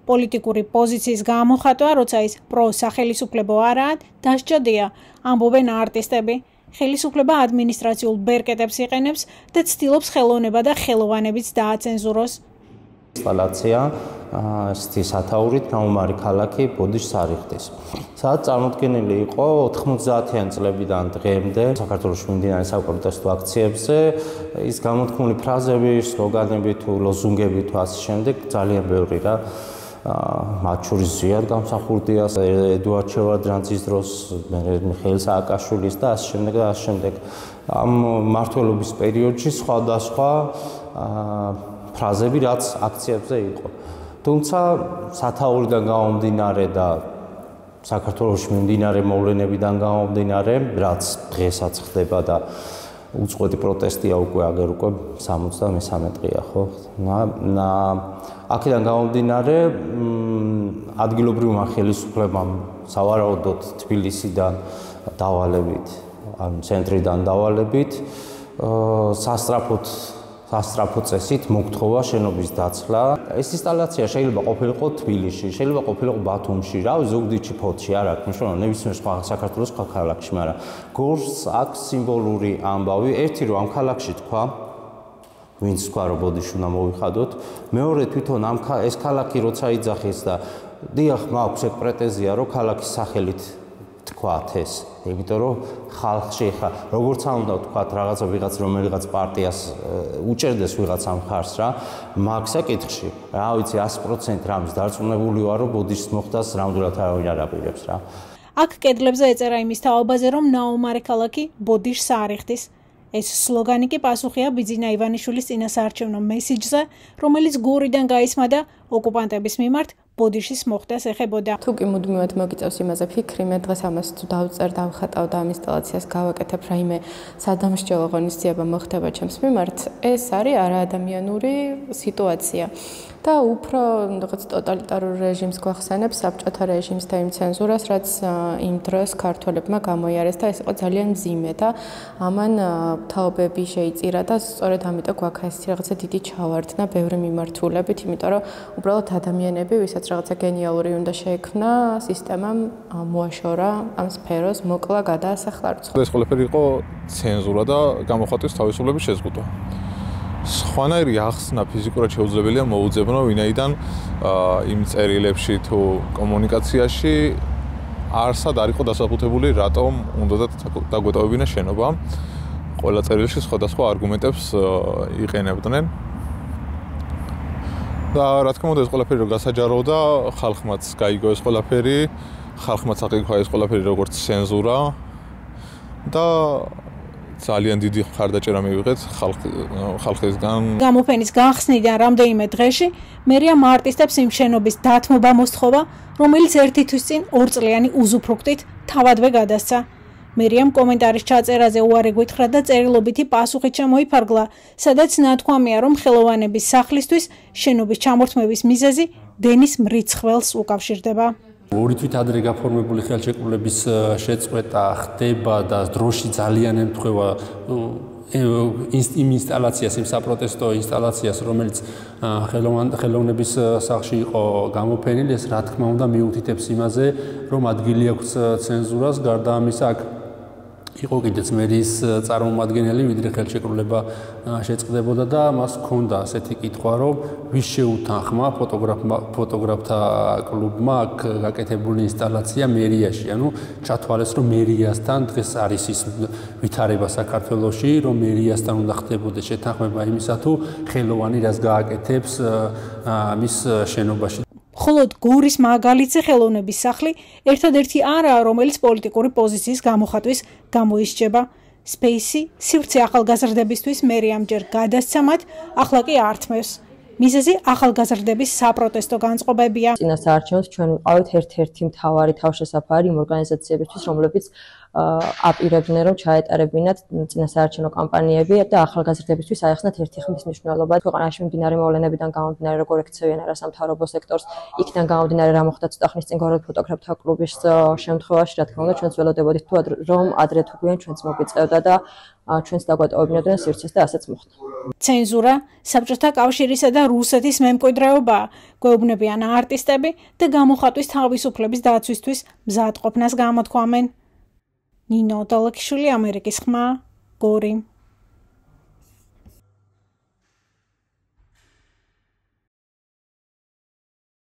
პოლიტიკური პოზიციის გამოხატვა, როცა ის პროსახელისუფლებო არაა, დასჯადია, ამბობენ არტისტები. ხელისუფლება ადმინისტრაციულ ბერკეტებს იყენებს და ცდილობს ხელოვნება და ხელოვანებიც დააცენზუროს. ინსტალაცია ესეთი სათაურით გამომარი ქალაქი ბოდიშს არიხდის. სადაც წარმოდგენილი იყო 90-იან წლებიდან დღემდე საქართველოს მიმდინარე საპროტესტო აქციებზე ის გამოთქმული ფრაზები, სლოგანები თუ ლოზუნგები თუ ასე შემდეგ ძალიან ბევრი რა მათ შორის ზიად გამსახურდია ედუარდ შევარდნაძის დროს, მიხეილ სააკაშვილის და ასე შემდეგ და ასე შემდეგ. ამ მმართველობის პერიოდში სხვადასხვა ფრაზები რაც აქციებზე იყო. თუმცა სათაურიდან გამომდინარე და საქართველოში მიმდინარე მოვლენებიდან გამომდინარე, რაც დღესაც ხდება და უწყვეტი პროტესტია უკვე აგერ უკვე 63 დღეა, ხო? აქედან გამომდინარე ადგილობრივმა ხელისუფლებამ სავარაუდოდ თბილისიდან დავალებით, ან ცენტრიდან დავალებით სასწრაფო წესით მოგთხოვა შენობის დაცლა. ეს ინსტალაცია შეიძლება ყოფილიყო თბილისში, შეიძლება ყოფილიყო ბათუმში, ზუგდიდში, ფოთში, არ აქვს მნიშვნელობა, ნებისმიერ სხვა საქართველოს სხვა ქალაქში, მაგრამ გორს აქვს სიმბოლური ამბავი, ერთი რომ ამ ქალაქში თქვა, ვინც თქვა რომ ბოდიში უნდა მოვიხადოთ, მეორე თვითონ ეს ქალაქი როცა იძახეს და დიახ, მაქვს ეგ პრეტენზია, რომ ქალაქის სახელით თქვათ ეს, იმიტომ რომ ხალხში ხა როგორც არ უნდა თქვათ ვიღაც რომელიღაც პარტიას უჭერდეს ვიღაცა მხარს რა, მაგ საკითხში, რა ვიცი 100% რამის დარწმუნებული ვარ, რომ ბოდიშს მოხდას ნამდვილად არავინ არ აპირებს რა. აქ კედლებზე ეწერა იმის თაობაზე, რომ ნაომარი ქალაქი ბოდიშს არიხდის. ეს სლოგანი კი პასუხია ბიძინა ივანიშვილის წინასაარჩევნო მესიჯზე, რომელიც გორიდან გაისმა და ოკუპანტების მიმართ ბოდიშის მოხდას ეხებოდა. თუ კი მუდმივად მოგიწევს იმაზე ფიქრი, მე დღეს ამას თუ დავწერ, დავხატავ და ამ ინსტალაციას გავაკეთებ, რაიმე სადამსჯელო ღონისძიება მოხდება ჩემს მიმართ, ეს არის არაადამიანური სიტუაცია. და უფრო რაღაც ტოტალიტარულ რეჟიმს გვახსენებს საბჭოთა რეჟიმს და იმ ცენზურას, რაც იმ დროს ქართველებმა გამოიარეს და ეს იყო ძალიან მძიმე და ამან თაობები შეიწირა და სწორედ ამიტომ გვაქვს ეს რაღაცა დიდი ჩავარდნა ბევრი მიმართულებით, იმიტომ რომ უბრალოდ ადამიანები, ვისაც რაღაცა გენიალური უნდა შეექმნა, სისტემამ მოაშორა ამ სფეროს, მოკლა, გადაასახლა რიცხვი. ეს ყველაფერი იყო ცენზურა და გამოხატვის თავისუფლების შეზღუდვა. სხვანაირი ახსნა ფიზიკურად შეუძლებელია მოუძებნო, ვინაიდან იმ წერილებში თუ კომუნიკაციაში არსად არ იყო დასაბუთებული, რატომ უნდა დაგვეტოვებინა შენობა. ყველა წერილში სხვადასხვა არგუმენტებს იყენებდნენ. და რა თქმა უნდა ეს ყველაფერი რო გასაჯაროდა, ხალხმაც გაიგო ეს ყველაფერი, ხალხმაც აღიქვა ეს ყველაფერი როგორც ცენზურა და ძალიან დიდი მხარდაჭერა მივიღეთ ხალხისგან. გამოფენის გახსნიდან რამდენიმე დღეში მერიამ არტისტებს იმ შენობის დათმობა მოსთხოვა, რომელიც ერთი თვის წინ 2 წლიანი უზუფრუქტით თავადვე გადასცა. მერიამ კომენტარის ჩაწერაზე უარი გითხრა და წერილობითი პასუხით შემოიფარგლა, სადაც ნათქვამია, რომ ხელოვანების სახლისთვის შენობის ჩამორთმევის მიზეზი დენის მრიცხველს უკავშირდება. ორი თვით ადრე გაფორმებული ხელშეკრულების შეწყვეტა ხდება და დროში ძალიან ემთხვევა იმ ინსტალაციას, იმ საპროტესტო ინსტალაციას, რომელიც ხელოვნების სახლში იყო გამოფენილი, ეს რა თქმა უნდა მიუთითებს იმაზე, რომ ადგილი აქვს ცენზურას, გარდა ამისა აქ იყო კიდეც მერიის წარმომადგენელი, ვიდრე ხელშეკრულება შეწყდებოდა და მას ჰქონდა ასეთი კითხვა, რომ ვის შეუთანხმა ფოტოგრაფთა კლუბმა აქ გაკეთებული ინსტალაცია მერიაში, ანუ ჩათვალეს, რომ მერიასთან დღეს არის ის ვითარება საქართველოში, რომ მერიასთან უნდა ხდებოდეს შეთანხმება იმისა, თუ ხელოვანი რას გააკეთებს მის შენობაში. მხოლოდ გორის მაგალითზე ხელოვნების სახლი ერთადერთი არაა, რომელიც პოლიტიკური პოზიციის გამოხატვის გამოისჯება. სპეისი სივრცე ახალგაზრდებისთვის მერიამ ჯერ გადასცა მათ, ახლა კი ართმევს. მიზეზი ახალგაზრდების საპროტესტო განწყობებია. წინასაარჩევნოდ ჩვენ ვიყავით ერთ-ერთი მთავარი თავშესაფარი იმ ორგანიზაციებისთვის, რომლებიც აპირებდნენ რომ ჩაეტარებინათ წინასაარჩევნო კამპანიები და ახალგაზრდებისთვის აეხსნათ ერთი ხმის მნიშვნელობა. ქვეყანაში მიმდინარე მოვლენებიდან გამომდინარე, როგორ ექცევიან არასამთავრობო სექტორს, იქიდან გამომდინარე რა მოხდა ცოტა ხნის წინ გორდ ფოტოგრაფთა კლუბის შემთხვევაში, რა თქმა უნდა, ჩვენც ველოდებოდით თუ რომ ადრე თუ გვიან ჩვენც მოგიწევდა და ჩვენც დაგვატოვებინებდნენ სივრცეს და ასეც მოხდა. ცენზურა, საბჭოთა კავშირისა და რუსეთის მემკვიდრეობა, გვეუბნებიან არტისტები და გამოხატვის თავისუფლების დაცვისთვის მზადყოფნას გამოთქვამენ. ნინო დალექიშვილი, ამერიკის ხმა, გორი.